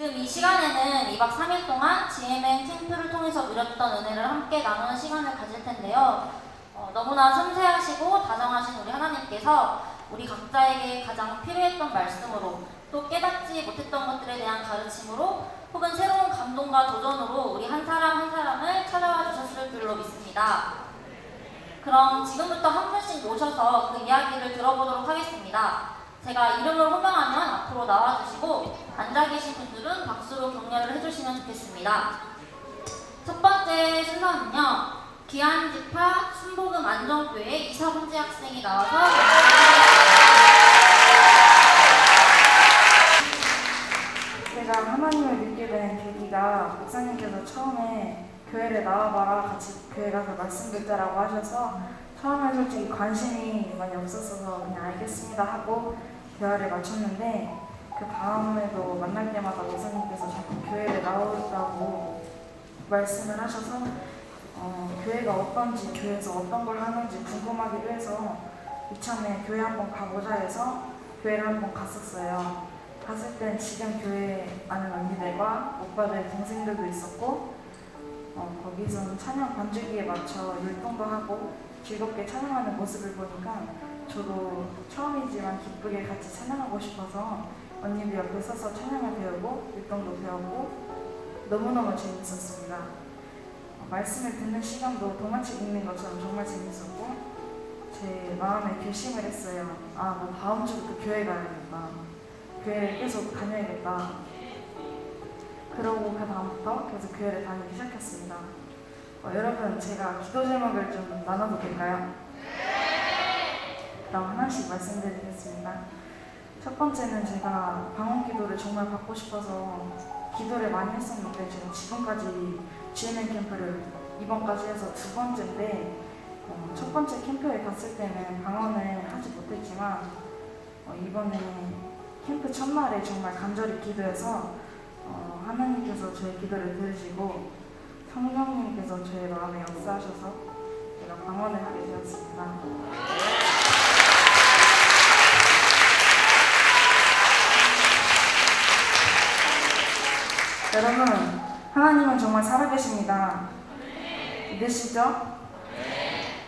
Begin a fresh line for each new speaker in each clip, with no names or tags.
지금 이 시간에는 2박 3일 동안 GMN 캠프를 통해서 누렸던 은혜를 함께 나누는 시간을 가질 텐데요. 너무나 섬세하시고 다정하신 우리 하나님께서 우리 각자에게 가장 필요했던 말씀으로, 또 깨닫지 못했던 것들에 대한 가르침으로, 혹은 새로운 감동과 도전으로 우리 한 사람 한 사람을 찾아와 주셨을 줄로 믿습니다. 그럼 지금부터 한 분씩 모셔서 그 이야기를 들어보도록 하겠습니다. 제가 이름을 호명하면 앞으로 나와주시고 앉아 계신 분들은 박수로 격려를 해주시면 좋겠습니다. 첫 번째 순서는요, 귀한지파 순복음 안정교회 이사봉지 학생이 나와서
제가 하나님을 믿게 된 계기가 목사님께서 처음에 교회를 나와봐라, 같이 교회 가서 말씀 듣자라고 하셔서 처음에 솔직히 관심이 많이 없었어서 그냥 알겠습니다 하고 대화를 마쳤는데, 그 다음에도 만날 때마다 목사님께서 자꾸 교회를 나오라고 말씀을 하셔서 교회가 어떤지, 교회에서 어떤 걸 하는지 궁금하기도 해서 이참에 교회 한번 가보자 해서 교회를 한번 갔었어요. 갔을 땐 지금 교회 아는 언니들과 오빠들, 동생들도 있었고, 거기서는 찬양 반주기에 맞춰 율동도 하고 즐겁게 찬양하는 모습을 보니까 저도 처음이지만 기쁘게 같이 찬양하고 싶어서 언니들 옆에 서서 찬양을 배우고 율동도 배우고 너무너무 재밌었습니다. 말씀을 듣는 시간도 동화책 읽는 것처럼 정말 재밌었고, 제 마음에 결심을 했어요. 나 다음 주부터 교회 가야겠다. 교회를 계속 다녀야겠다. 그러고 그 다음부터 계속 교회를 다니기 시작했습니다. 여러분, 제가 기도 제목을 좀 나눠도 될까요? 그럼 하나씩 말씀드리겠습니다. 첫 번째는 제가 방언 기도를 정말 받고 싶어서 기도를 많이 했었는데, 제가 지금까지 GMN 캠프를 이번까지 해서 두 번째인데, 첫 번째 캠프에 갔을 때는 방언을 하지 못했지만 이번에 캠프 첫날에 정말 간절히 기도해서 하나님께서 저의 기도를 들으시고 성령님께서 저의 마음에 역사하셔서 제가 방언을 하게 되었습니다. 여러분, 하나님은 정말 살아계십니다. 믿으시죠?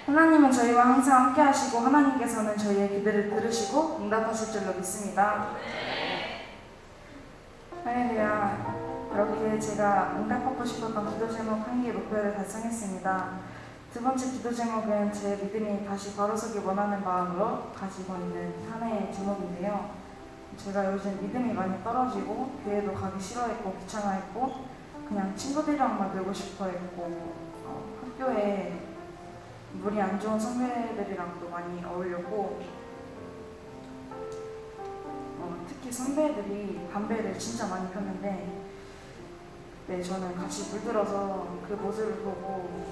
하나님은 저희와 항상 함께 하시고 하나님께서는 저희의 기도를 들으시고 응답하실 줄로 믿습니다. 할렐루야. 이렇게 제가 응답받고 싶었던 기도 제목 한 개의 목표를 달성했습니다. 두 번째 기도 제목은 제 믿음이 다시 바로서기 원하는 마음으로 가지고 있는 하나의 제목인데요. 제가 요즘 믿음이 많이 떨어지고 교회도 가기 싫어했고 귀찮아했고 그냥 친구들이랑만 놀고 싶어했고 학교에 물이 안 좋은 선배들이랑도 많이 어울렸고 특히 선배들이 담배를 진짜 많이 폈는데 저는 같이 물들어서 그 모습을 보고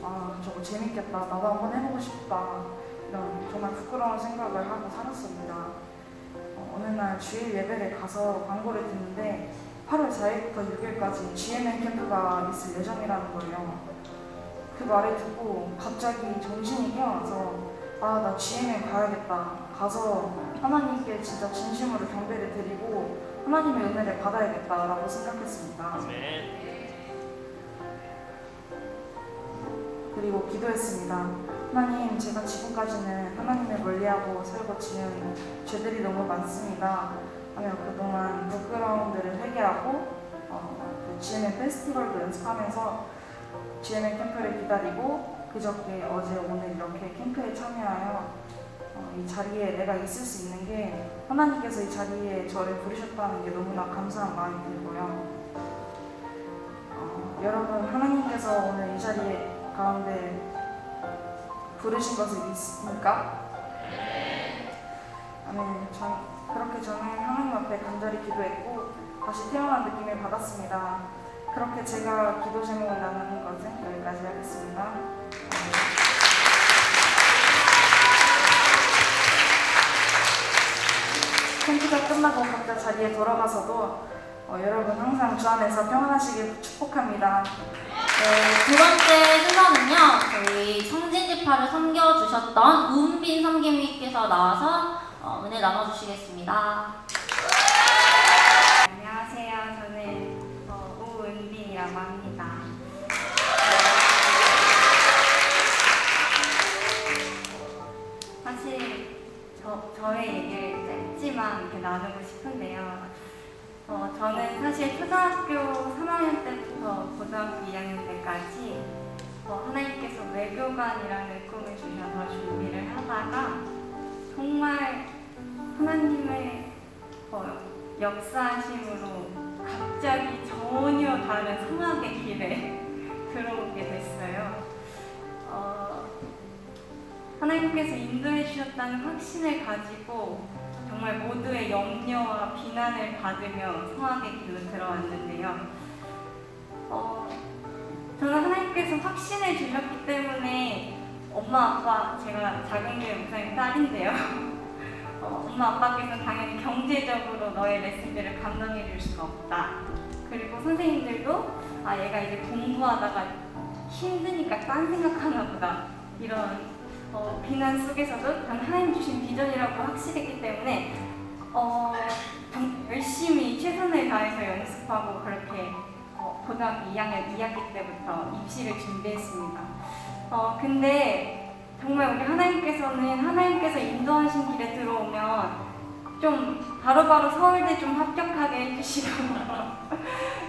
저거 재밌겠다, 나도 한번 해보고 싶다, 이런 정말 부끄러운 생각을 하고 살았습니다. 어느 날 주일 예배를 가서 광고를 듣는데 8월 4일부터 6일까지 GMN 캠프가 있을 예정이라는 거예요. 그 말을 듣고 갑자기 정신이 깨어나서 나 GMN 가야겠다, 가서 하나님께 진짜 진심으로 경배를 드리고 하나님의 은혜를 받아야겠다라고 생각했습니다. 그리고 기도했습니다. 하나님, 제가 지금까지는 하나님을 멀리하고 살고 지은 죄들이 너무 많습니다. 하며 그동안 부끄러움들을 회개하고 GMN 페스티벌도 연습하면서 GMN 캠프를 기다리고 그저께 어제 오늘 이렇게 캠프에 참여하여 이 자리에 내가 있을 수 있는 게 하나님께서 이 자리에 저를 부르셨다는 게 너무나 감사한 마음이 들고요. 여러분, 하나님께서 오늘 이 자리에 가운데 부르신 것을 믿습니까? 아멘. 그렇게 저는 하나님 앞에 간절히 기도했고 다시 태어난 느낌을 받았습니다. 그렇게 제가 기도 제목을 나누는 것은 여기까지 하겠습니다. 캠프가 끝나고 각자 자리에 돌아가서도 여러분 항상 주 안에서 평안하시길 축복합니다.
두 번째 순서는요, 저희 성진지파를 섬겨주셨던 우은빈 섬김이께서 나와서 은혜 나눠주시겠습니다.
안녕하세요. 저는 한마디만 이렇게 나누고 싶은데요. 저는 사실 초등학교 3학년 때부터 고등학교 2학년 때까지 하나님께서 외교관이라는 꿈을 주셔서 준비를 하다가 정말 하나님의 역사하심으로 갑자기 전혀 다른 성악의 길에 들어오게 됐어요. 하나님께서 인도해 주셨다는 확신을 가지고 정말 모두의 염려와 비난을 받으며 성악의 길로 들어왔는데요. 저는 하나님께서 확신을 주셨기 때문에 엄마, 아빠, 제가 작은교회 목사님 딸인데요. 엄마, 아빠께서 당연히 경제적으로 너의 레슨들을 감당해 줄 수가 없다. 그리고 선생님들도 얘가 이제 공부하다가 힘드니까 딴 생각하나 보다. 이런 비난 속에서도 하나님 주신 비전이라고 확실했기 때문에 열심히 최선을 다해서 연습하고 그렇게 고등학교 2학년 2학기 때부터 입시를 준비했습니다. 근데 정말 우리 하나님께서 인도하신 길에 들어오면 좀 바로바로 서울대 좀 합격하게 해주시고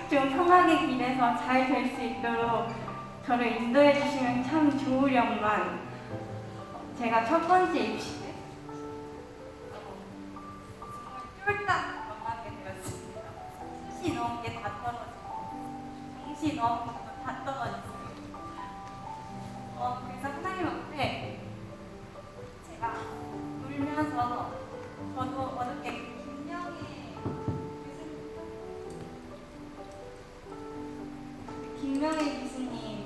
좀 성악의 길에서 잘 될 수 있도록 저를 인도해 주시면 참 좋으련만 제가 첫 번째 입시 때 쫄딱 망하게 되었습니다. 수시 넣은 게 다 떨어지고 정시 넣은 것도 다 떨어졌어요. 그래서 하나님 앞에 제가 울면서 저도 어저께 김명애 교수님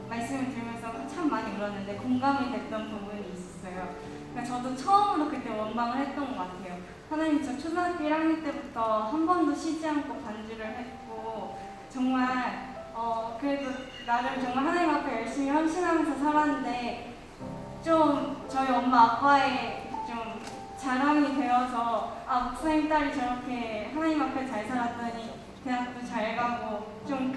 말씀을 들으면서 참 많이 울었는데 공감이 됐던 부분이 있었어요. 그러니까 저도 처음으로 그때 원망을 했던 것 같아요. 하나님, 저 초등학교 1학년 때부터 한 번도 쉬지 않고 반주를 했고 정말 그래도 나름 정말 하나님 앞에 열심히 헌신하면서 살았는데 좀 저희 엄마 아빠의 좀 자랑이 되어서 목사님 딸이 저렇게 하나님 앞에 잘 살았더니 대학도 잘 가고 좀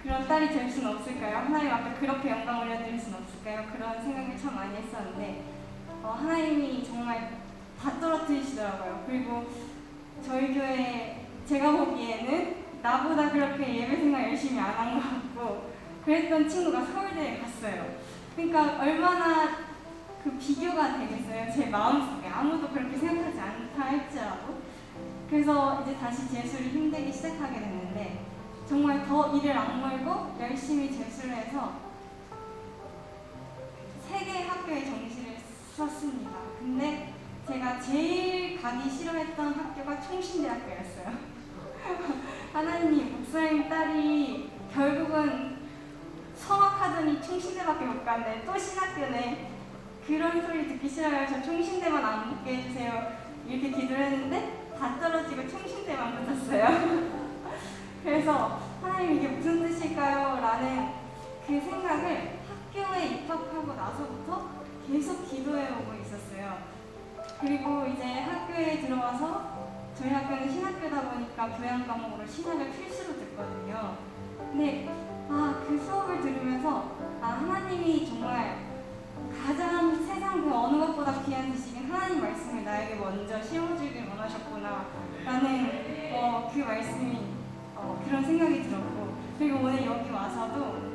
그런 딸이 될 수는 없을까요? 하나님 앞에 그렇게 영광 올려드릴 수는 없을까요? 그런 생각을 참 많이 했었는데 하나님이 정말 다 떨어뜨리시더라고요. 그리고 저희 교회 제가 보기에는 나보다 그렇게 예배 생활 열심히 안 한 것 같고 그랬던 친구가 서울대에 갔어요. 그러니까 얼마나 그 비교가 되겠어요. 제 마음속에 아무도 그렇게 생각하지 않다 할지라도. 그래서 이제 다시 재수를 힘들기 시작하게 됐는데 정말 더 이를 악물고 열심히 재수를 해서 3개 학교에 정시를 썼습니다. 근데 제가 제일 가기 싫어했던 학교가 총신대학교였어요. 하나님, 목사님 딸이 결국은 성악하더니 총신대밖에 못 갔네. 또 신학교네. 그런 소리 듣기 싫어요. 저 총신대만 안 붙게 해주세요. 이렇게 기도를 했는데 다 떨어지고 총신대만 붙었어요. 그래서 하나님 이게 무슨 뜻일까요? 라는 그 생각을 학교에 입학하고 나서부터 계속 기도해오고 있었어요. 그리고 이제 학교에 들어와서 저희 학교는 신학교다 보니까 교양 과목으로 신학을 필수로 듣거든요. 근데 그 수업을 들으면서 하나님이 정말 가장 세상 그 어느 것보다 귀한 지식인 하나님 말씀을 나에게 먼저 씌워주길 원하셨구나 라는 그 말씀이 그런 생각이 들었고, 그리고 오늘 여기 와서도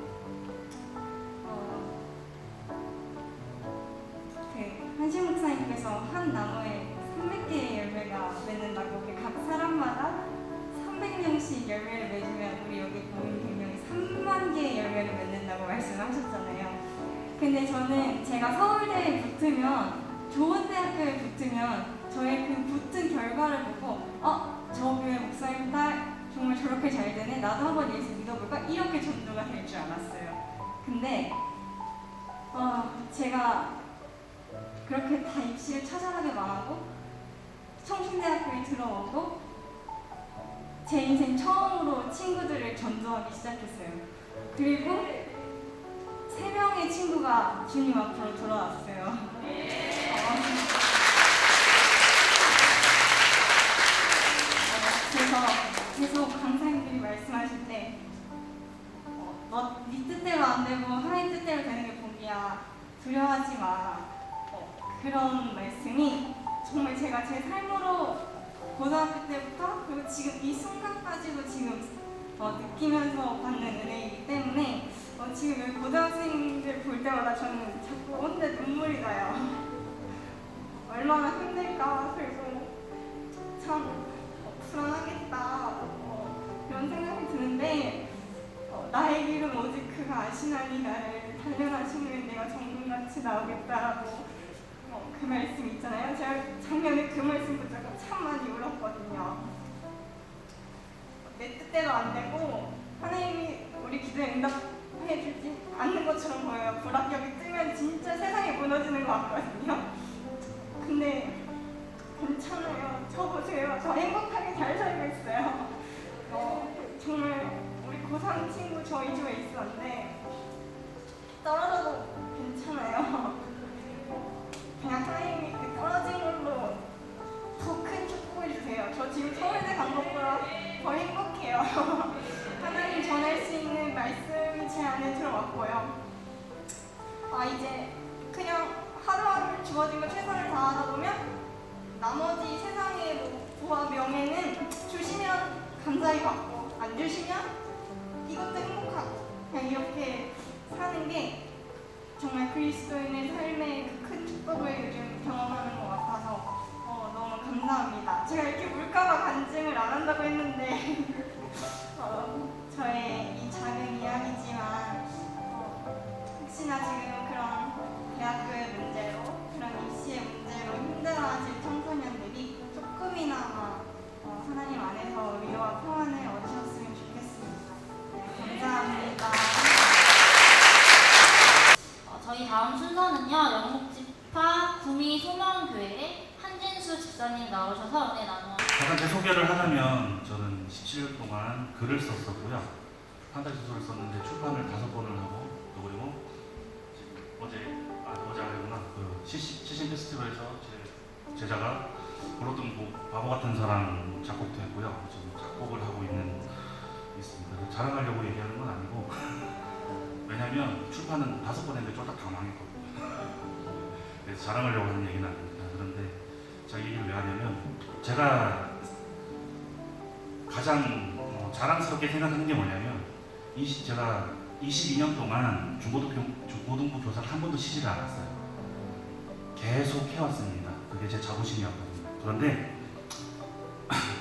한신 목사님께서 한 나무에 300개의 열매가 맺는다고, 각 사람마다 300명씩 열매를 맺으면 우리 여기 모인 100명이 3만 개의 열매를 맺는다고 말씀하셨잖아요. 근데 저는 제가 서울대에 붙으면, 좋은 대학교에 붙으면 저의 그 붙은 결과를 보고 저 교회 목사님 딸 정말 저렇게 잘 되네, 나도 한번 예수 믿어볼까, 이렇게 전도가 될 줄 알았어요. 근데 제가 그렇게 다 입시를 처절하게 망하고 청신대학교에 들어오고 제 인생 처음으로 친구들을 전도하기 시작했어요. 그리고 3명의 친구가 주님 앞으로 돌아왔어요. 그래서 계속 강사님들이 말씀하실 때 네 뜻대로 안 되고 하나님 뜻대로 되는 게 복이야. 두려워하지 마. 그런 말씀이 정말 제가 제 삶으로 고등학교 때부터 그리고 지금 이 순간까지도 지금 느끼면서 받는 은혜이기 때문에 지금 여기 고등학생들 볼 때마다 저는 자꾸 혼자 눈물이 나요. 얼마나 힘들까. 그리고 참 불안하겠다. 이런 생각이 드는데 나의 길은 오직 그가 아시나니 나를 단련하시는 내가 정금같이 나오겠다라고 그 말씀 있잖아요. 제가 작년에 그 말씀 붙잡고 참 많이 울었거든요. 내 뜻대로 안 되고 하나님이 우리 기도에 응답해 주지 않는 것처럼 보여요. 불합격이 뜨면 진짜 세상이 무너지는 것 같거든요. 근데 괜찮아요. 저 보세요. 저 행복하게 잘 살고 있어요. 정말 우리 고3 친구 저희 집에 있었는데 떨어져도 괜찮아요. 그냥 하나님이 그 떨어진 걸로 더 큰 축복을 주세요. 저 지금 서울대 간 것보다 더 행복해요. 하나님 전할 수 있는 말씀이 제 안에 들어왔고요. 이제 그냥 하루하루 주어진 거 최선을 다하다 보면 나머지 세상의 뭐 부와 명예는 주시면 감사히 받고 안 주시면 이것도 행복하고 그냥 이렇게 사는 게 정말 그리스도인의 삶의 그 큰 축복을 요즘 경험하는 것 같아서 너무 감사합니다. 제가 이렇게 울까봐 간증을 안 한다고 했는데 저의 이 작은 이야기지만 혹시나 지금 그런 대학교의 문제로 그런 입시의 문제로 힘들어하실 청소년들이 조금이나마 하나님 안에서 위로와 평안을 얻으셨으면 좋겠습니다. 네, 감사합니다.
저희 다음 순서는요, 영목지파 구미 소명교회 한진수 집사님 나오셔서 은혜 나누어.
잠깐 제 소개를 하자면 저는 17년 동안 글을 썼었고요. 판타지 소설을 썼는데 출판을 5번을 하고 또 그리고 어제 아니구나 그 시신 페스티벌에서 제 제자가 불렀던 곡 바보 같은 사랑 작곡도 했고요. 저는 작곡을 하고 있습니다. 자랑하려고 얘기하는 건 아니고 왜냐면 출판은 5번 했는데 쫄딱 다 망했거든요. 그래서 자랑하려고 하는 얘기는 아닙니다. 그런데 제가 이 얘기를 왜 하냐면 제가 가장 자랑스럽게 생각하는 게 뭐냐면 제가 22년 동안 중고등부 교사를 한 번도 쉬지를 않았어요. 계속 해왔습니다. 그게 제 자부심이었거든요. 그런데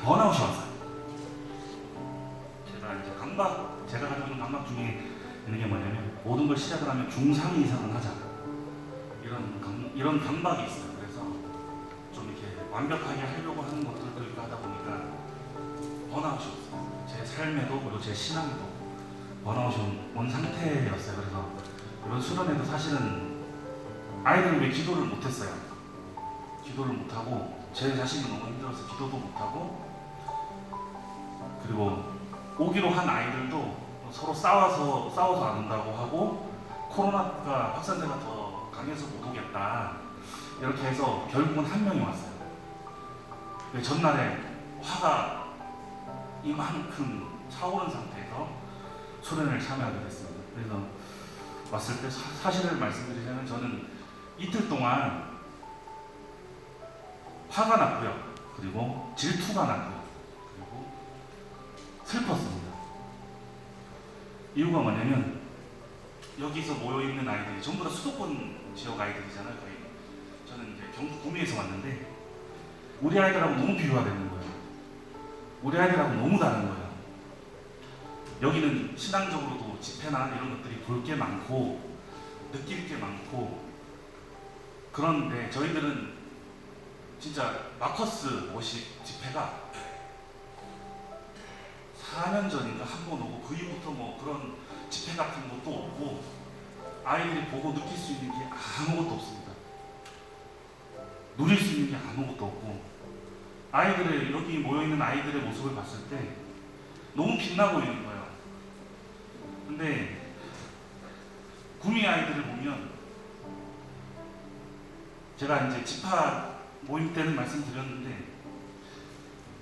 번아웃이 왔어요. 제가 가지고 있는 감각 중에 있는 게 뭐냐면 모든 걸 시작을 하면 중상 이상은 하자. 이런 감각이 있어요. 그래서 좀 이렇게 완벽하게 하려고 하는 것들도 있고 하다 보니까 번아웃이 왔어요. 제 삶에도 그리고 제 신앙에도 번아웃이 온 상태였어요. 그래서 이번 수련회도 사실은 아이들을 왜 기도를 못했어요. 기도를 못하고 제 자신이 너무 힘들어서 기도도 못하고 그리고 오기로 한 아이들도 서로 싸워서 안 온다고 하고 코로나가 확산세가 더 강해서 못 오겠다 이렇게 해서 결국은 한 명이 왔어요. 전날에 화가 이만큼 차오른 상태에서 수련회를 참여하게 됐습니다. 그래서 왔을 때 사실을 말씀드리자면 저는 이틀 동안 화가 났고요. 그리고 질투가 났고요. 그리고 슬펐습니다. 이유가 뭐냐면 여기서 모여있는 아이들이 전부 다 수도권 지역 아이들이잖아요. 거의. 저는 이제 경북 구미에서 왔는데 우리 아이들하고 너무 비교가 되는 거예요. 우리 아이들하고 너무 다른 거예요. 여기는 신앙적으로도 집회나 이런 것들이 볼 게 많고 느낄 게 많고 그런데 저희들은 진짜 마커스 워십 집회가 4년 전인가 한 번 오고 그 이후부터 뭐 그런 집회 같은 것도 없고 아이들이 보고 느낄 수 있는 게 아무것도 없습니다. 누릴 수 있는 게 아무것도 없고 아이들의 여기 모여있는 아이들의 모습을 봤을 때 너무 빛나 보이는 거예요. 근데 구미 아이들을 보면 제가 이제 집합 모임 때는 말씀드렸는데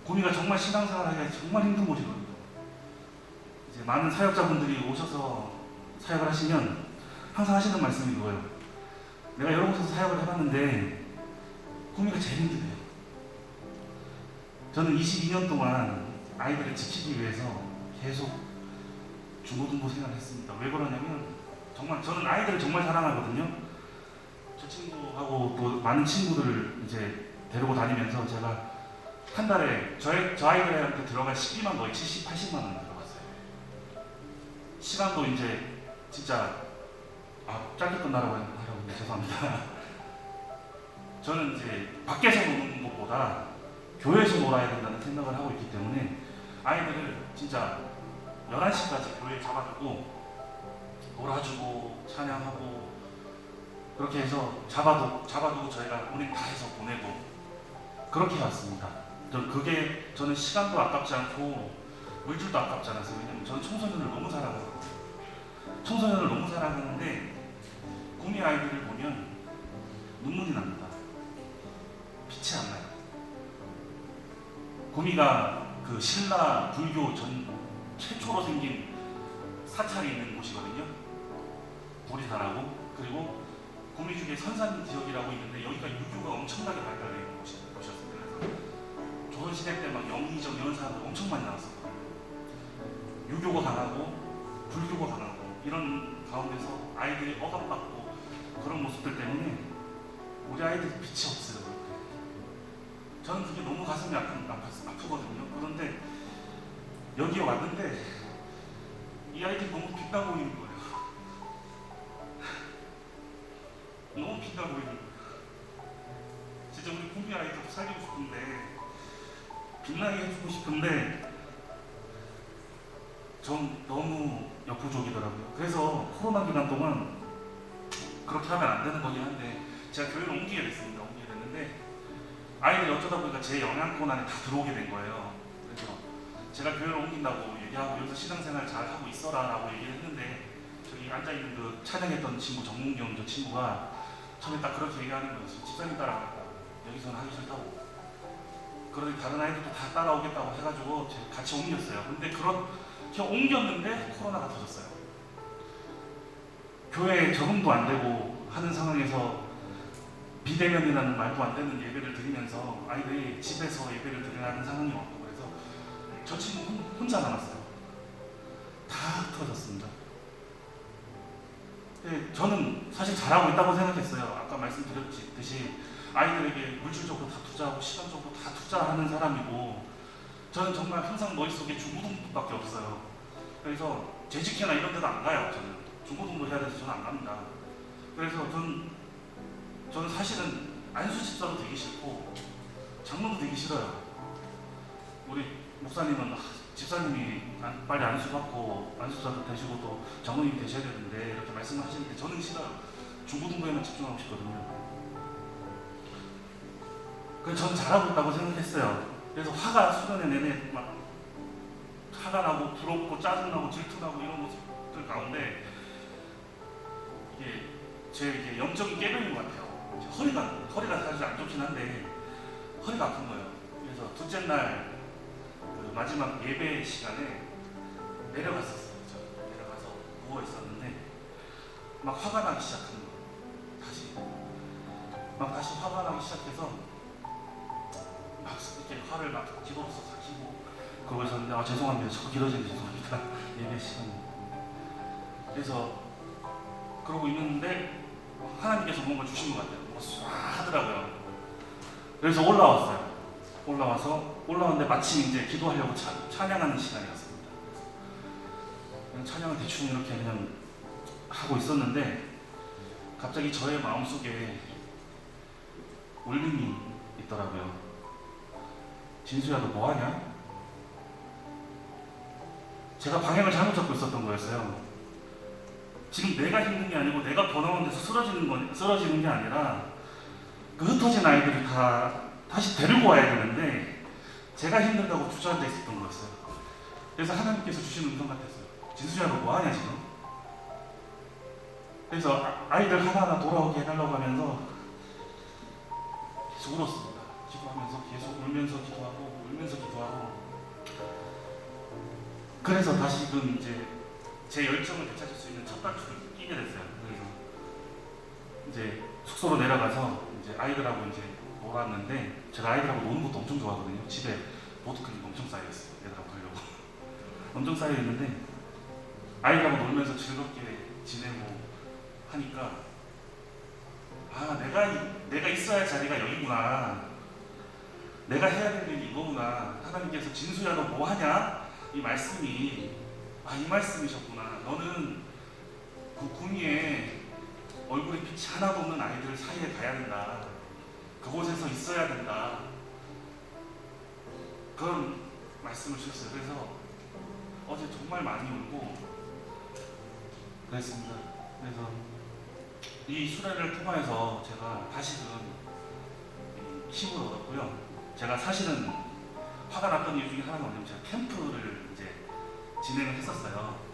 구미가 정말 신앙생활 하기가 정말 힘든 곳이거든요. 이제 많은 사역자분들이 오셔서 사역을 하시면 항상 하시는 말씀이 이거예요. 내가 여러 곳에서 사역을 해봤는데 구미가 제일 힘드네요. 저는 22년 동안 아이들을 지키기 위해서 계속 중고등부 생활을 했습니다. 왜 그러냐면 정말 저는 아이들을 정말 사랑하거든요. 저 친구하고 또 많은 친구들을 이제 데리고 다니면서 제가 한 달에 저 아이들한테 들어갈 식비만 거의 70, 80만 원 들어갔어요. 시간도 이제 진짜 짧게 끝나라고 하라고 죄송합니다. 저는 이제 밖에서 노는 것보다 교회에서 놀아야 된다는 생각을 하고 있기 때문에 아이들을 진짜 11시까지 교회에 잡아두고 놀아주고 찬양하고 그렇게 해서 잡아두고 저희가 운행 다 해서 보내고 그렇게 해왔습니다. 저는 시간도 아깝지 않고 물질도 아깝지 않아서 왜냐면 저는 청소년을 너무 사랑하거든요. 청소년을 너무 사랑하는데 구미 아이들을 보면 눈물이 납니다. 빛이 안 나요. 구미가 그 신라 불교 전 최초로 생긴 사찰이 있는 곳이거든요. 보리사라고. 그리고 구미 중에 선산 지역이라고 있는데 여기가 유교가 엄청나게 발달되어 있는 곳이었어요. 그래서 조선시대 때 막 영의정 이런 사람들 엄청 많이 나왔었거든요. 유교가 강하고 불교가 강하고 이런 가운데서 아이들이 억압받고 그런 모습들 때문에 우리 아이들이 빛이 없어요. 저는 그게 너무 가슴이 아프거든요. 그런데 여기에 왔는데 이 아이들이 너무 빛나 보이는 거예요. 너무 빛나 보이는 거예요. 진짜 우리 구미 아이들 살리고 싶은데 빛나게 해주고 싶은데 전 너무 역부족이더라고요. 그래서 코로나 기간 동안 그렇게 하면 안 되는 거긴 한데 제가 교회를 옮기게 됐습니다. 옮기게 됐는데 아이들이 어쩌다 보니까 제 영향권 안에 다 들어오게 된 거예요. 그래서 제가 교회를 옮긴다고 얘기하고 여기서 신앙생활 잘 하고 있어라 라고 얘기를 했는데 저기 앉아있는 그 찬양했던 친구 정문경 저 친구가 처음에 딱 그렇게 얘기하는 거예요. 집사님 따라가겠다고. 여기서는 하기 싫다고. 그런데 다른 아이들도 다 따라오겠다고 해가지고 제가 같이 옮겼어요. 근데 그렇게 옮겼는데 코로나가 터졌어요. 교회에 적응도 안 되고 하는 상황에서 비대면이라는 말도 안 되는 예배를 드리면서 아이들이 집에서 예배를 드려야 하는 상황이 왔고 그래서 저 친구 혼자 남았어요. 다 터졌습니다. 저는 사실 잘하고 있다고 생각했어요. 아까 말씀드렸듯이 아이들에게 물질적으로 다 투자하고 시간적으로 다 투자하는 사람이고 저는 정말 항상 머릿속에 중고등부밖에 없어요. 그래서 재직회나 이런 데도 안 가요. 저는 중고등부 해야 돼서 저는 안 갑니다. 그래서 저는 사실은 안수 집사도 되기 싫고 장로도 되기 싫어요. 우리 목사님은 집사님이 빨리 안수 받고 안수자도 되시고 또 장로님이 되셔야 되는데 이렇게 말씀하시는데 저는 싫어요. 중고등부에만 집중하고 싶거든요. 그래서 저는 잘하고 있다고 생각했어요. 그래서 화가 수련회 내내 막 화가 나고 부럽고 짜증나고 질투나고 이런 모습들 가운데 이게 영적인 깨병인 것 같아요. 허리가 사실 안 좋긴 한데 허리가 아픈 거예요. 그래서 둘째 날 그 마지막 예배 시간에 내려갔었어요. 저 내려가서 누워 있었는데 막 화가 나기 시작하는 거예요. 다시 화가 나기 시작해서 막 이렇게 화를 막 기도로서 삭히고 그러고 있었는데 죄송합니다. 자꾸 길어지는 죄송합니다. 예배 시간이. 그래서 그러고 있는데 하나님께서 뭔가 주신 것 같아요. 뭔가 쏴 하더라고요. 그래서 올라왔는데 마침 이제 기도하려고 찬양하는 시간이었습니다. 그냥 찬양을 대충 이렇게 그냥 하고 있었는데 갑자기 저의 마음속에 울림이 있더라고요. 진수야 너 뭐하냐? 제가 방향을 잘못 잡고 있었던 거였어요. 지금 내가 힘든 게 아니고 내가 번화한 데서 쓰러지는 게 아니라 그 흩어진 아이들을 다시 데리고 와야 되는데 제가 힘들다고 주저앉아 있었던 거였어요. 그래서 하나님께서 주신 음성 같았어요. 진수야 너 뭐하냐 지금? 그래서 아이들 하나하나 돌아오게 해달라고 하면서 계속 울었습니다. 기도하면서 계속 울면서 기도하고 그래서 다시금 이제 제 열정을 되찾을 수 있는 첫 단추를 끼게 됐어요. 그래서 이제 숙소로 내려가서 이제 아이들하고 이제 놀았는데 제가 아이들하고 노는 것도 엄청 좋아하거든요. 집에 보드크림이 엄청 쌓여있어요. 애들하고 가려고 엄청 쌓여있는데 아이들하고 놀면서 즐겁게 지내고 하니까 아 내가 있어야 할 자리가 여기구나, 내가 해야 될 일이 이거구나, 하나님께서 진수야 너 뭐하냐 이 말씀이 이 말씀이셨구나. 너는 그 구미에 얼굴에 빛이 하나도 없는 아이들 사이에 가야 된다. 그곳에서 있어야 된다. 그런 말씀을 주셨어요. 그래서 어제 정말 많이 울고 그랬습니다. 그래서 이 수련을 통해서 제가 다시금 힘을 얻었고요. 제가 사실은 화가 났던 이유 중에 하나가 뭐냐면 제가 캠프를 이제 진행을 했었어요.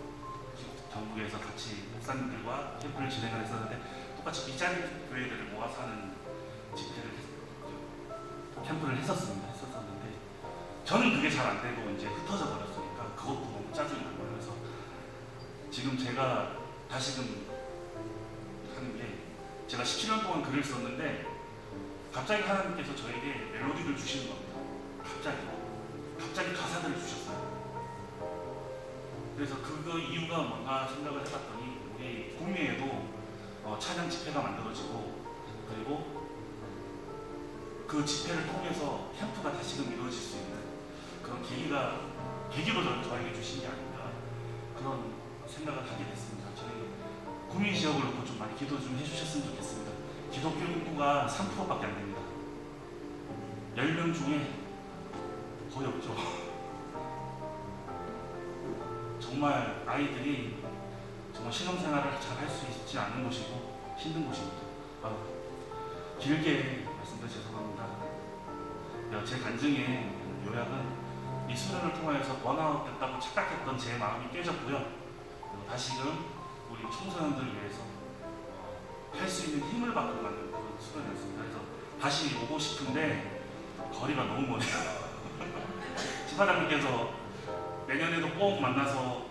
전국에서 같이 목사님들과 캠프를 진행을 했었는데 똑같이 빗자리 교회들을 모아서 하는 집회를 캠프를 했었는데 저는 그게 잘 안 되고 이제 흩어져 버렸으니까 그것도 너무 짜증이 난 거예요. 그래서 지금 제가 다시금 하는 게, 제가 17년 동안 글을 썼는데 갑자기 하나님께서 저에게 멜로디를 주시는 겁니다. 갑자기 가사들을 주셨어요. 그래서 그 이유가 뭔가 생각을 해봤더니 우리 구미에도 찬양 집회가 만들어지고 그리고 그 집회를 통해서 캠프가 다시금 이루어질 수 있는 그런 계기로 저에게 주신 게 아닌가, 그런 생각을 하게 됐습니다. 저희 구미 지역을 놓고 좀 많이 기도 좀 해주셨으면 좋겠습니다. 기독교 인구가 3%밖에 안 됩니다. 10명 중에 거의 없죠. 정말 아이들이 정말 신앙생활을 잘 할 수 있지 않은 곳이고 힘든 곳입니다. 길게 말씀드려 죄송합니다. 제 간증의 요약은 이 수련을 통해서 번아웃 됐다고 착각했던 제 마음이 깨졌고요. 그리고 다시금 우리 청소년들을 위해서 할 수 있는 힘을 받고 가는 그런 수련이었습니다. 그래서 다시 오고 싶은데 거리가 너무 머네요. 집사장님께서 내년에도 꼭 만나서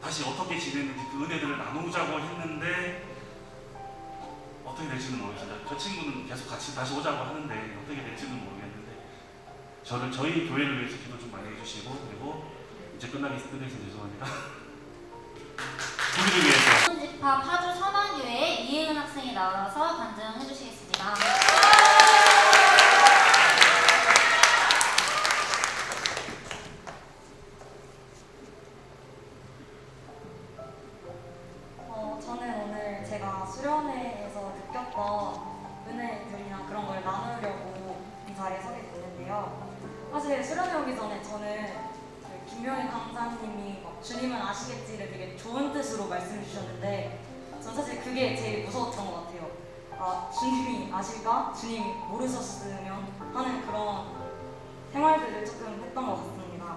다시 어떻게 지냈는지 그 은혜들을 나누자고 했는데 어떻게 될지는 모르겠어요. 저 친구는 계속 같이 다시 오자고 하는데 어떻게 될지는 모르겠는데 저희 교회를 위해서 기도 좀 많이 해주시고, 그리고 이제 끝내서 죄송합니다. 우리를 위해서
지파 파주 선안교회 이혜은 학생이 나와서 간증해 주시겠습니다.
저는 오늘 제가 수련회에서 느꼈던 은혜들이나 그런 걸 나누려고 이 자리에 서게 됐는데요. 사실 수련회 오기 전에 저는 그 김명희 강사님이 주님은 아시겠지를 되게 좋은 뜻으로 말씀해 주셨는데 전 사실 그게 제일 무서웠던 것 같아요. 주님이 아실까? 주님이 모르셨으면 하는 그런 생활들을 조금 했던 것 같습니다.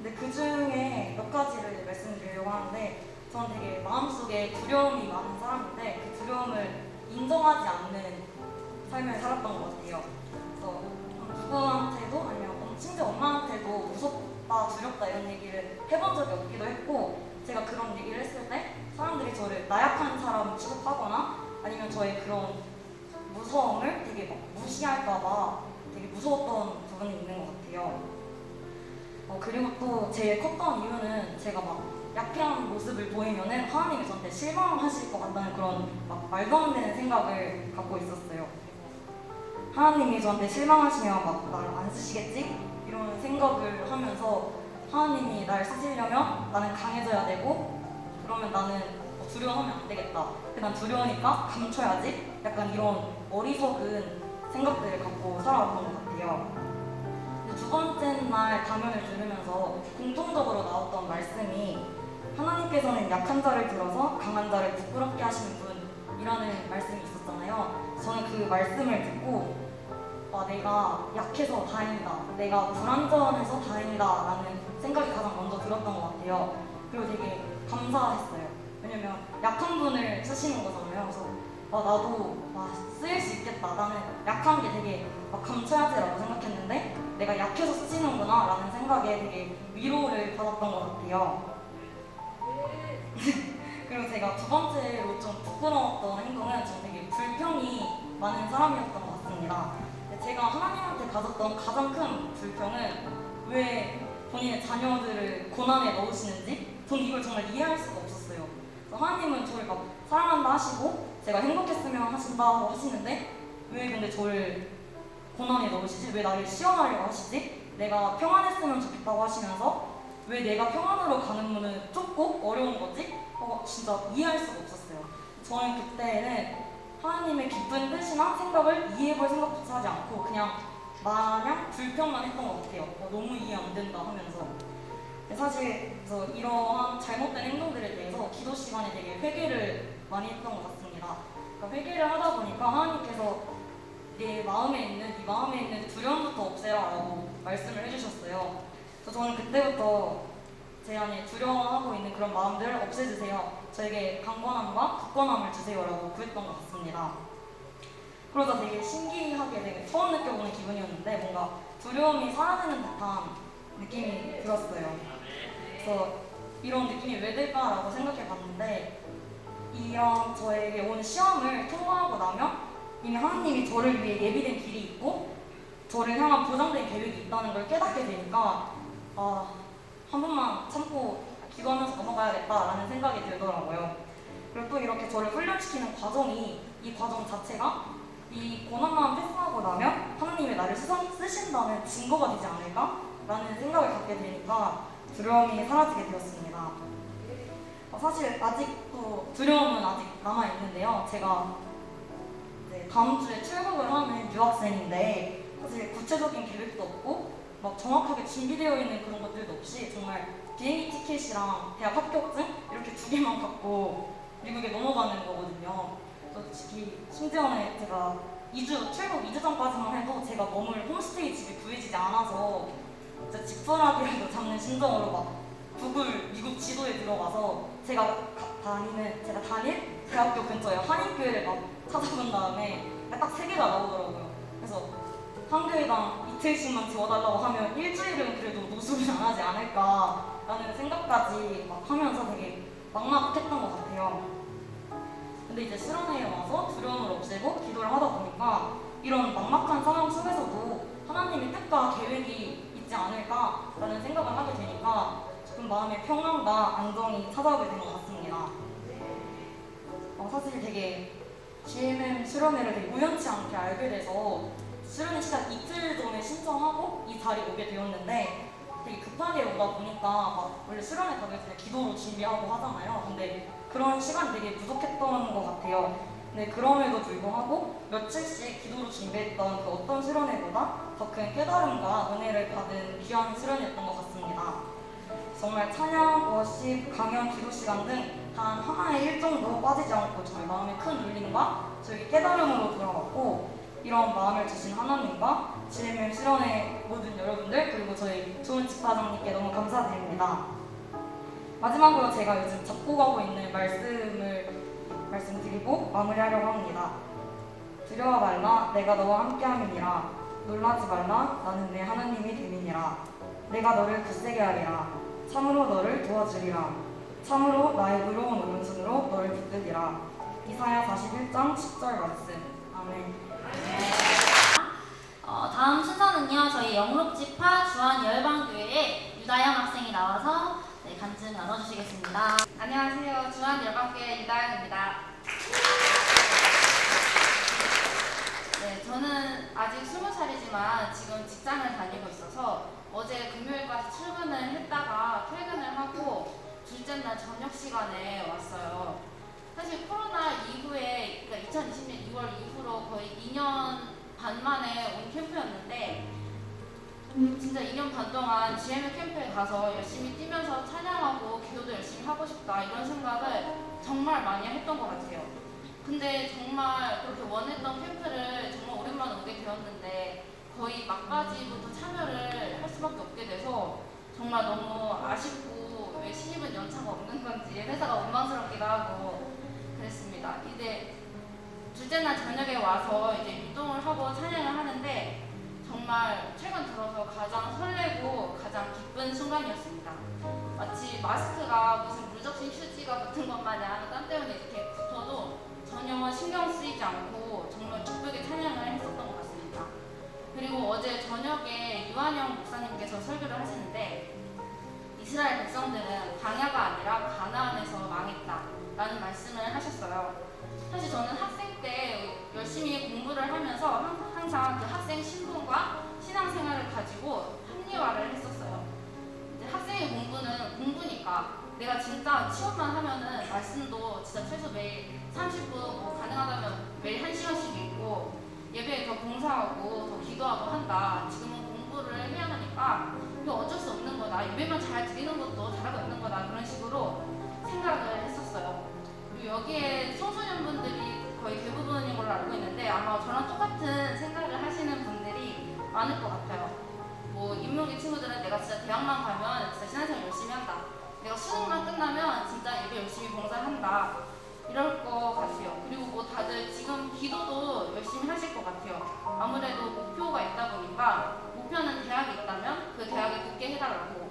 근데 그 중에 몇 가지를 말씀드리려고 하는데, 저는 되게 마음속에 두려움이 많은 사람인데 그 두려움을 인정하지 않는 삶을 살았던 것 같아요. 그래서 누구한테도 아니면 심지어 엄마한테도 무섭다, 두렵다 이런 얘기를 해본 적이 없기도 했고, 제가 그런 얘기를 했을 때 사람들이 저를 나약한 사람 취급하거나 아니면 저의 그런 무서움을 되게 막 무시할까봐 되게 무서웠던 부분이 있는 것 같아요. 그리고 또 제일 컸던 이유는 제가 막 약한 모습을 보이면은 하나님이 저한테 실망하실 것 같다는 그런 막 말도 안 되는 생각을 갖고 있었어요. 하나님이 저한테 실망하시면 막 나를 안 쓰시겠지? 이런 생각을 하면서 하나님이 날 쓰시려면 나는 강해져야 되고, 그러면 나는 두려워하면 안 되겠다. 난 두려우니까 감춰야지. 약간 이런 어리석은 생각들을 갖고 살아왔던 것 같아요. 근데 두 번째 날 강연을 들으면서 공통적으로 나왔던 말씀이, 하나님께서는 약한 자를 들어서 강한 자를 부끄럽게 하시는 분이라는 말씀이 있었잖아요. 저는 그 말씀을 듣고 내가 약해서 다행이다, 내가 불완전해서 다행이다 라는 생각이 가장 먼저 들었던 것 같아요. 그리고 되게 감사했어요. 왜냐면 약한 분을 쓰시는 거잖아요. 그래서 나도 쓰일 수 있겠다, 나는 약한 게 되게 감춰야지라고 생각했는데 내가 약해서 쓰시는구나 라는 생각에 되게 위로를 받았던 것 같아요. 그리고 제가 두 번째로 좀 부끄러웠던 행동은, 저는 되게 불평이 많은 사람이었던 것 같습니다. 제가
제가 하나님한테 가졌던 가장 큰 불평은 왜 본인의 자녀들을 고난에 넣으시는지 저는 이걸 정말 이해할 수가 없었어요. 그래서 하나님은 저를 막 사랑한다 하시고 제가 행복했으면 하신다고 하시는데 왜 근데 저를 고난에 넣으시지? 왜 나를 시험하려고 하시지? 내가 평안했으면 좋겠다고 하시면서 왜 내가 평안으로 가는 문은 좁고 어려운 거지? 진짜 이해할 수가 없었어요. 저는 그때는 하나님의 깊은 뜻이나 생각을 이해해볼 생각조차 하지 않고 그냥 마냥 불평만 했던 것 같아요. 너무 이해 안 된다 하면서. 사실 그래서 이러한 잘못된 행동들에 대해서 기도 시간에 되게 회개를 많이 했던 것 같습니다. 그러니까 회개를 하다 보니까 하나님께서 네 마음에 있는 두려움부터 없애라라고 말씀을 해주셨어요. 그래서 저는 그때부터 제 안에 두려워하고 있는 그런 마음들을 없애주세요. 저에게 강건함과 굳건함을 주세요라고 구했던 것 같습니다. 그러자 되게 신기하게 되게 처음 느껴보는 기분이었는데 뭔가 두려움이 사라지는 듯한 느낌이 들었어요. 그래서 이런 느낌이 왜 들까라고 생각해 봤는데 이런 저에게 온 시험을 통과하고 나면 이미 하나님이 저를 위해 예비된 길이 있고 저를 향한 보장된 계획이 있다는 걸 깨닫게 되니까 한 번만 참고 기도하면서 넘어가야겠다라는 생각이 들더라고요. 그리고 또 이렇게 저를 훈련시키는 과정이 이 과정 자체가 이 고난만 패스하고 나면 하나님이 나를 쓰신다는 증거가 되지 않을까라는 생각을 갖게 되니까 두려움이 사라지게 되었습니다. 사실 아직도 두려움은 아직 남아있는데요. 제가 이제 다음 주에 출국을 하는 유학생인데 사실 구체적인 계획도 없고 막 정확하게 준비되어 있는 그런 것들도 없이 정말 비행기 티켓이랑 대학 합격증 이렇게 2개만 갖고 미국에 넘어가는 거거든요. 솔직히 심지어는 제가 출국 2주 전까지만 해도 제가 머물 홈스테이 집이 구해지지 않아서 진짜 지푸라기라도 잡는 심정으로 막 구글 미국 지도에 들어가서 제가 다닐 대학교 근처에 한인교회를 막 찾아본 다음에 딱 3개가 나오더라고요. 그래서 한 교회당 이틀씩만 지워달라고 하면 일주일은 그래도 노숙을 안 하지 않을까라는 생각까지 막 하면서 되게 막막했던 것 같아요. 근데 이제 실현회에 와서 두려움을 없애고 기도를 하다 보니까 이런 막막한 상황 속에서도 하나님의 뜻과 계획이 있지 않을까라는 생각을 하게 되니까 조금 마음의 평안과 안정이 찾아오게 된 것 같습니다. 사실 되게 GMM 수련회를 되게 우연치 않게 알게 돼서 수련회 시작 이틀 전에 신청하고 이 자리에 오게 되었는데 되게 급하게 오다 보니까 막 원래 수련회 가기 전에 기도로 준비하고 하잖아요. 근데 그런 시간이 되게 부족했던 것 같아요. 근데 그럼에도 불구하고 며칠씩 기도로 준비했던 그 어떤 수련회보다 더 큰 깨달음과 은혜를 받은 귀한 수련회였던 것 같습니다. 정말 찬양, 워십, 강연, 기도 시간 등 단 하나의 일정도 빠지지 않고 정말 마음의 큰 울림과 저희 깨달음으로 돌아왔고 이런 마음을 주신 하나님과 GMM 수련회 모든 여러분들 그리고 저희 좋은 집사장님께 너무 감사드립니다. 마지막으로 제가 요즘 작곡하고 있는 말씀드리고 마무리하려고 합니다. 두려워 말라 내가 너와 함께함이니라 놀라지 말라 나는 내 하나님이 됨이니라 내가 너를 굳세게 하리라 참으로 너를 도와주리라 참으로 나의 의로운 오른손으로 너를 붙들리라 이사야 41장 10절 말씀. 아멘.
다음 순서는요. 저희 영록지파 주한열방교회의 유다영 학생이 나와서 간증 나눠주시겠습니다.
안녕하세요. 주한열방교회 유다영입니다. 네, 저는 아직 20살이지만 지금 직장을 다니고 있어서 어제 금요일까지 출근을 했다가 퇴근을 하고 둘째 날 저녁 시간에 왔어요. 사실 코로나 이후에, 그러니까 2020년 2월 이후로 거의 2년 반 만에 온 캠프였는데 진짜 2년 반 동안 GMM 캠프에 가서 열심히 뛰면서 찬양하고 기도도 열심히 하고 싶다 이런 생각을 정말 많이 했던 것 같아요. 근데 정말 그렇게 원했던 캠프를 정말 오랜만에 오게 되었는데 거의 막바지부터 참여를 할 수밖에 없게 돼서 정말 너무 아쉽고 왜 신입은 연차가 없는 건지 회사가 원망스럽기도 하고 그랬습니다. 이제 둘째 날 저녁에 와서 이제 운동을 하고 찬양을 하는데 정말 최근 들어서 가장 설레고 가장 기쁜 순간이었습니다. 마치 마스크가 무슨 물적신 휴지가 붙은 것 마냥 땀 때문에 이렇게 붙어도 전혀 신경 쓰이지 않고 정말 기쁘게 찬양을 했었던 것 같습니다.
유한영 목사님께서 설교를 하시는데 이스라엘 백성들은 광야가 아니라 가나안에서 망했다라는 말씀을 하셨어요. 사실 저는 학생 때 열심히 공부를 하면서 항상 그 학생 신분과 신앙생활을 가지고 합리화를 했었어요. 이제 학생의 공부는 공부니까 내가 진짜 취업만 하면은 말씀도 진짜 최소 매일 30분, 뭐 가능하다면 매일 1시간씩 읽고 예배에 더 봉사하고 더 기도하고 한다. 지금은 공부를 해야 하니까 이거 어쩔 수 없는 거다. 예배만 잘 드리는 것도 잘하고 있는 거다. 그런 식으로 생각을 했었어요. 그리고 여기에 청소년분들이 거의 대부분인 걸로 알고 있는데 아마 저랑 똑같은 생각을 하시는 분들이 많을 것 같아요. 뭐 인문계 친구들은 내가 진짜 대학만 가면 진짜 신앙생활 열심히 한다. 내가 수능만 끝나면 진짜 예배 열심히 봉사한다. 이럴 것 같아요. 그리고 뭐 다들 지금 기도도 열심히 하실 것 같아요. 아무래도 목표가 있다 보니까 목표는 대학이 있다면 그 대학에 붙게 해달라고,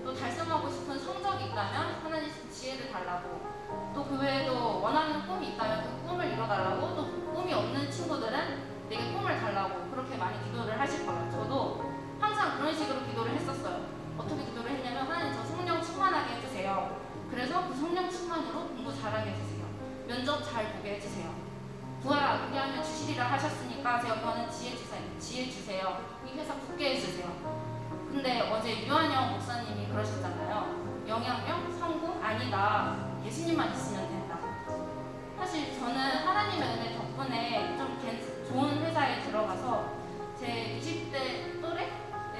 또 달성하고 싶은 성적이 있다면 하나님 지혜를 달라고, 또 그 외에도 원하는 꿈이 있다면 그 꿈을 이뤄달라고, 또 꿈이 없는 친구들은 내게 꿈을 달라고 그렇게 많이 기도를 하실 거예요. 저도 항상 그런 식으로 기도를 했었어요. 어떻게 기도를 했냐면 하나님 저 성령 충만하게 해주세요. 그래서 그 성령 충만으로 공부 잘하게 해주세요. 면접 잘 보게 해주세요. 구하라 의뢰하면 주시리라 하셨으니까 제가 구하는 지혜 주세요. 이 회사 붙게 해주세요. 근데 어제 유한영 목사님이 그러셨잖아요. 영향력, 성공 아니다. 예수님만 있으면 된다. 사실 저는 하나님의 은혜 덕분에 좀 좋은 회사에 들어가서 제 20대 또래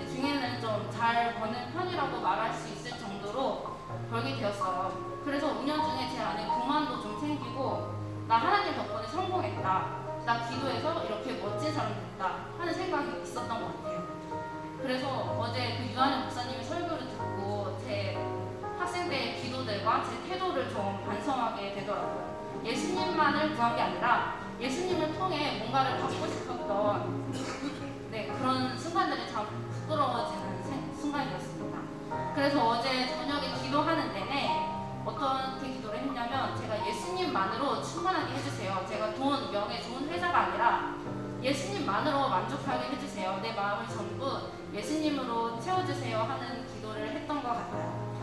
중에는 좀 잘 버는 편이라고 말할 수 있을 정도로 벌게 되었어요. 그래서 5년 중에 제 안에 교만도 좀 생기고 나 하나님 덕분에 성공했다. 나 기도해서 이렇게 멋진 사람 됐다 하는 생각이 있었던 것 같아요. 그래서 어제 그 유한영 목사님의 설교를 듣고 제 학생 때의 기도들과 제 태도를 좀 반성하게 되더라고요. 예수님만을 구한 게 아니라 예수님을 통해 뭔가를 받고 싶었던 그런 순간들이 참 부끄러워지는 순간이었습니다. 그래서 어제 저녁에 기도하는 내내 어떻게 기도를 했냐면 제가 예수님만으로 충만하게 해주세요. 제가 돈, 명예, 좋은 회사가 아니라 예수님만으로 만족하게 해주세요. 내 마음을 전부 예수님으로 채워주세요 하는 기도를 했던 것 같아요.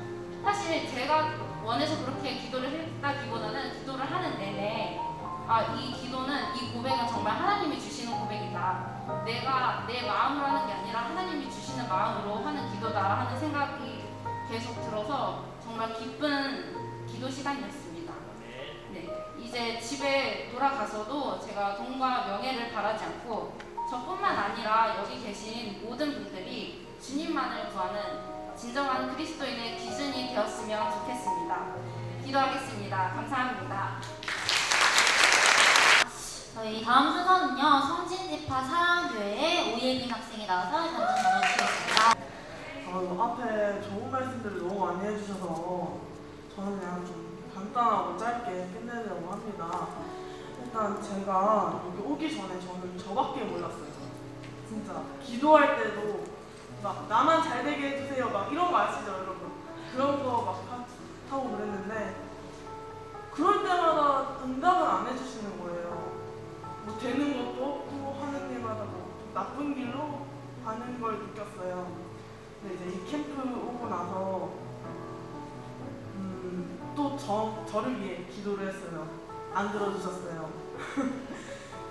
사실 제가 원해서 그렇게 기도를 했다기보다는 기도를 하는 내내 이 기도는, 이 고백은 정말 하나님이 주시는 고백이다. 내가 내 마음으로 하는 게 아니라 하나님이 주시는 마음으로 하는 기도다 하는 생각이 계속 들어서 정말 기쁜 기도 시간이었습니다. 네, 이제 집에 돌아가서도 제가 돈과 명예를 바라지 않고 저뿐만 아니라 여기 계신 모든 분들이 주님만을 구하는 진정한 그리스도인의 기준이 되었으면 좋겠습니다. 기도하겠습니다. 감사합니다.
저희 다음 순서는요, 성진지파 사랑교회의 오예빈 학생이 나와서 단체 나눠주시겠습니다.
앞에 좋은 말씀들을 너무 많이 해주셔서 저는 그냥 좀 간단하고 짧게 끝내려고 합니다. 일단 제가 여기 오기 전에 저는 저밖에 몰랐어요. 진짜 기도할 때도 막 나만 잘 되게 해주세요 막 이런 거 아시죠 여러분? 그런 거 막 하고 그랬는데 그럴 때마다 응답은 안 해주시는 거예요. 뭐 되는 것도 없고 하는 일마다 뭐 나쁜 길로 가는 걸 느꼈어요. 근데 이제 이 캠프 오고 나서 또 저를 위해 기도를 했어요. 안 들어주셨어요.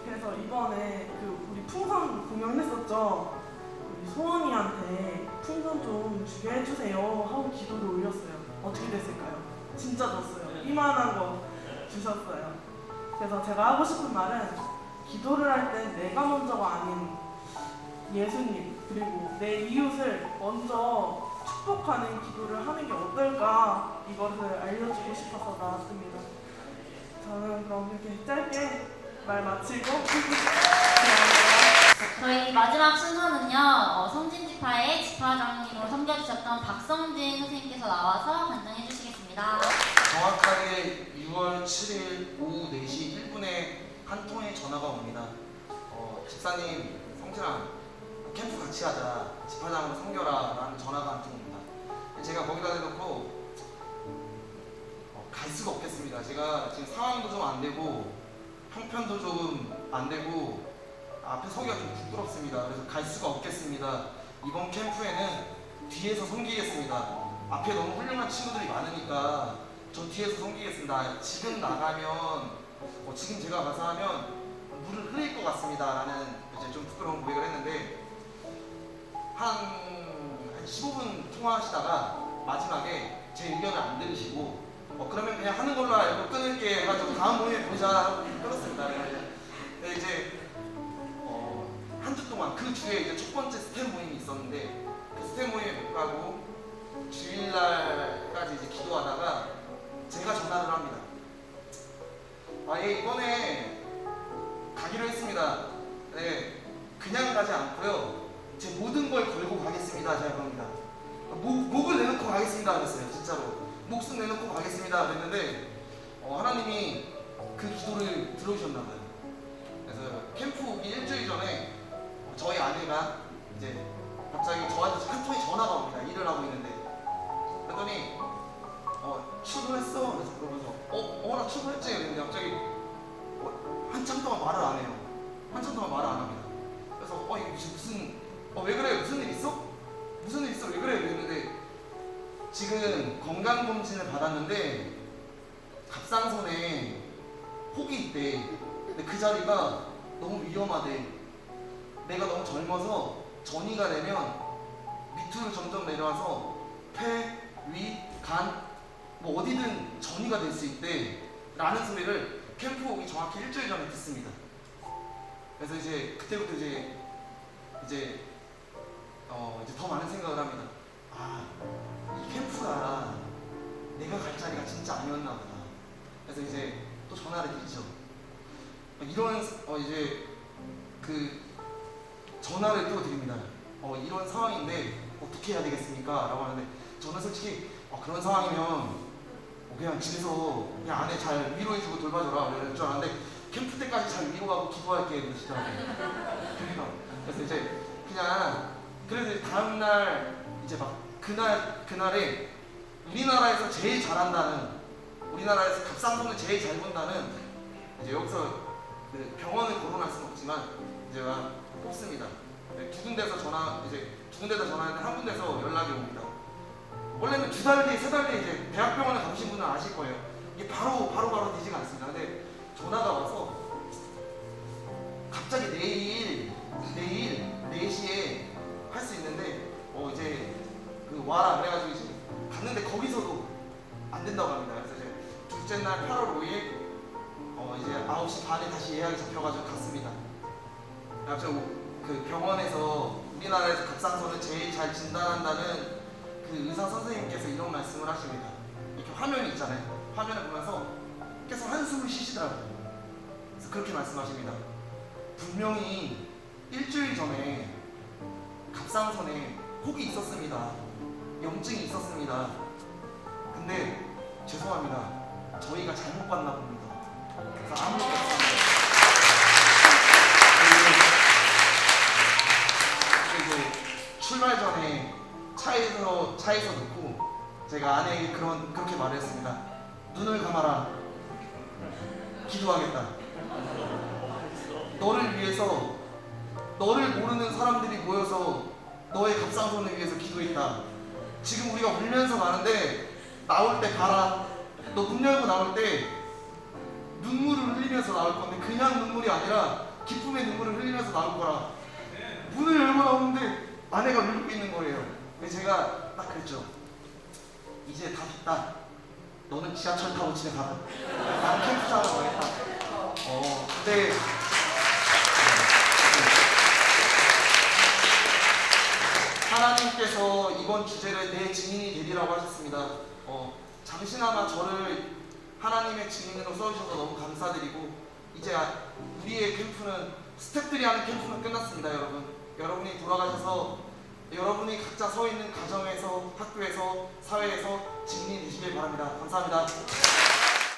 그래서 이번에 우리 풍선 공연했었죠. 우리 소원이한테 풍선 좀 주게 해주세요 하고 기도를 올렸어요. 어떻게 됐을까요? 진짜 줬어요. 이만한 거 주셨어요. 그래서 제가 하고 싶은 말은 기도를 할 때 내가 먼저가 아닌 예수님 그리고 내 이웃을 먼저 축복하는 기도를 하는 게 어떨까 이것을 알려주고 싶어서 나왔습니다. 저는 그럼 이렇게 짧게 말 마치고
저희 마지막 순서는요, 성진지파의 지파장님으로 섬겨주셨던 박성진 선생님께서 나와서 간증해 주시겠습니다.
정확하게 6월 7일 오후 4시 1분에 한 통의 전화가 옵니다. 집사님, 성진아, 캠프 같이 하자. 집화장으로 섬겨라. 라는 전화가 한 통입니다. 제가 거기다 대놓고 갈 수가 없겠습니다. 제가 지금 상황도 좀 안 되고 형편도 좀 안 되고 앞에 서기가 좀 부끄럽습니다. 그래서 갈 수가 없겠습니다. 이번 캠프에는 뒤에서 섬기겠습니다. 앞에 너무 훌륭한 친구들이 많으니까 저 뒤에서 섬기겠습니다. 지금 나가면 지금 제가 가서 하면 물을 흐릴 것 같습니다 라는 이제 좀 부끄러운 고백을 했는데 한 15분 통화하시다가 마지막에 제 의견을 안 들으시고 그러면 그냥 하는 걸로 알고 끊을게 해가지고 다음 모임에 보자 하고 끊었습니다. 근데 이제 한 주 동안 그 주에 이제 첫 번째 스텝 모임이 있었는데 그 스텝 모임에 못 가고 주일날까지 이제 기도하다가 제가 전화를 합니다. 예, 이번에 가기로 했습니다. 네, 그냥 가지 않고요. 제 모든 걸 걸고 가겠습니다. 제가 그럽니다. 목을 내놓고 가겠습니다. 그랬어요. 진짜로. 목숨 내놓고 가겠습니다. 그랬는데 하나님이 그 기도를 들어주셨나봐요. 그래서 캠프 오기 일주일 전에 저희 아내가 이제 갑자기 저한테 한 통의 전화가 옵니다. 일을 하고 있는데 그랬더니 출근했어? 그래서 그러면서 나 출근했지? 그랬는데 갑자기 한참 동안 말을 안 해요. 한참 동안 말을 안 합니다. 그래서 이게 무슨 왜 그래? 무슨 일 있어? 무슨 일 있어? 왜 그래? 그랬는데 지금 건강검진을 받았는데 갑상선에 혹이 있대. 근데 그 자리가 너무 위험하대. 내가 너무 젊어서 전이가 되면 밑으로 점점 내려와서 폐, 위, 간 뭐 어디든 전이가 될 수 있대 라는 소리를 캠프 오기 정확히 일주일 전에 듣습니다. 그래서 이제 그때부터 이제 더 많은 생각을 합니다. 이 캠프가 내가 갈 자리가 진짜 아니었나 보다. 그래서 이제 또 전화를 드리죠. 이런 이제 그 전화를 또 드립니다. 이런 상황인데 어떻게 해야 되겠습니까? 라고 하는데 저는 솔직히 그런 상황이면 그냥 집에서 그냥 아내 잘 위로해주고 돌봐줘라 이럴 줄 알았는데 캠프 때까지 잘 위로하고 기도할게 그러시더라고요. 그러니까 그래서 이제 그냥 그래서 다음날 이제 막 그날에 우리나라에서 제일 잘한다는 우리나라에서 갑상선을 제일 잘 본다는 이제 여기서 그 병원을 거론할 수는 없지만 이제 막 뽑습니다. 두 군데서 전화했는데 한 군데서 연락이 옵니다. 원래는 2달 뒤에, 3달 뒤에 이제 대학병원에 가보신 분은 아실 거예요. 이게 바로 되지가 않습니다. 근데 전화가 와서 갑자기 내일 4시에 할 수 있는데 이제 그 와라 그래가지고 이제 갔는데 거기서도 안 된다고 합니다. 그래서 이제 둘째 날 8월 5일 이제 9시 반에 다시 예약이 잡혀가지고 갔습니다. 갑자기 그 병원에서 우리나라에서 갑상선을 제일 잘 진단한다는 그 의사 선생님께서 이런 말씀을 하십니다. 이렇게 화면이 있잖아요. 화면을 보면서 계속 한숨을 쉬시더라고요. 그래서 그렇게 말씀하십니다. 분명히 일주일 전에 갑상선에 혹이 있었습니다. 염증이 있었습니다. 근데 죄송합니다. 저희가 잘못 봤나 봅니다. 그래서 아무것도 없습니다. 그리고 출발 전에 차에서 놓고 제가 아내에게 그렇게 말을 했습니다. 눈을 감아라. 기도하겠다. 너를 위해서 너를 모르는 사람들이 모여서 너의 갑상선을 위해서 기도했다. 지금 우리가 울면서 가는데 나올 때 가라. 너 문 열고 나올 때 눈물을 흘리면서 나올 건데 그냥 눈물이 아니라 기쁨의 눈물을 흘리면서 나올 거라. 문을 열고 나오는데 아내가 울고 있는 거예요. 근데 제가 딱 그랬죠. 이제 다 됐다. 너는 지하철 타고 집에 가라. 나는 캠프장을 가겠다. 근데 하나님께서 이번 주제를 내 증인이 되리라고 하셨습니다. 잠시나마 저를 하나님의 증인으로 써주셔서 너무 감사드리고 이제 우리의 캠프는 스태프들이 하는 캠프는 끝났습니다. 여러분이 돌아가셔서 여러분이 각자 서 있는 가정에서 학교에서 사회에서 증인이 되시길 바랍니다. 감사합니다.